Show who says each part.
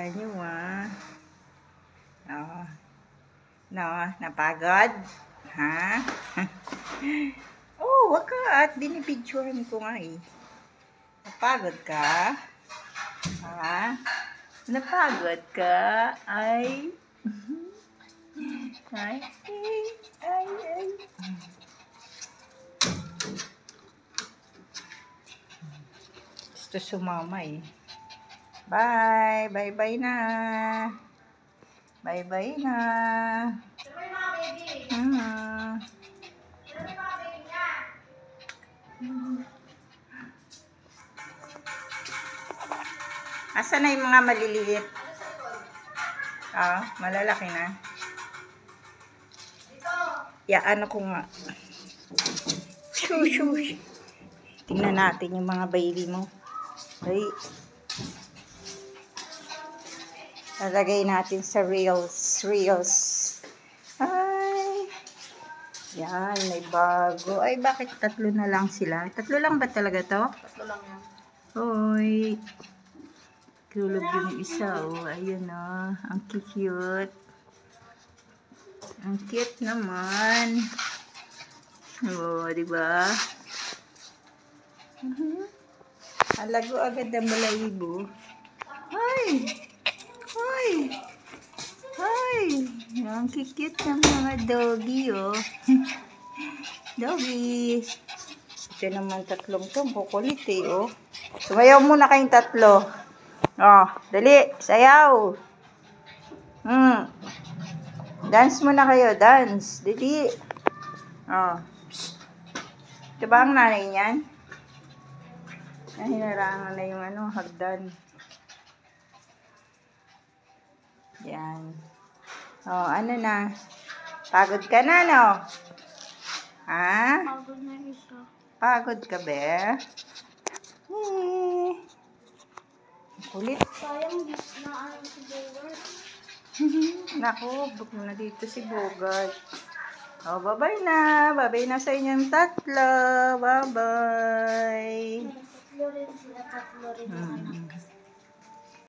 Speaker 1: Kala nyo Oh. No, napagod? Ha? Oh, wag ka at binibidyohan ko nga eh. Napagod ka? Ha? Napagod ka? Ay. Ay. Ay. Gusto sumama eh. Bye. Bye-bye na. Bye-bye na. Asa na yung mga maliliit? Malalaki na. Ano ko nga. Shush. Tingnan natin yung mga baby mo. Ay. Lalagay natin sa reels. Ay. Yan, may bago. Ay, bakit 3 na lang sila? 3 lang ba talaga to?
Speaker 2: 3 lang yan.
Speaker 1: Hoy. Tulog yung isa, Ayun, Ang cute. Ang cute naman. Diba? Alago agad ang balahibo. Ay! Ang cute ng mga doggy, Doggy. Ito naman 3 to. Kukulit, Sumayaw muna kayong 3. Dali. Sayaw. Dance muna kayo. Dance. Dali. Ito ba ang nanay niyan? Hinarangan na yung hagdan. Yan. Ano na? Pagod ka na, no? Ha?
Speaker 2: Pagod na isa.
Speaker 1: Pagod ka, be? Kulit.
Speaker 2: Sayang na si Bogart.
Speaker 1: Naku, book mo na dito si Bogart. Bye-bye na. Bye-bye na sa inyong 3. Bye-bye.
Speaker 2: Tatlo rin sila.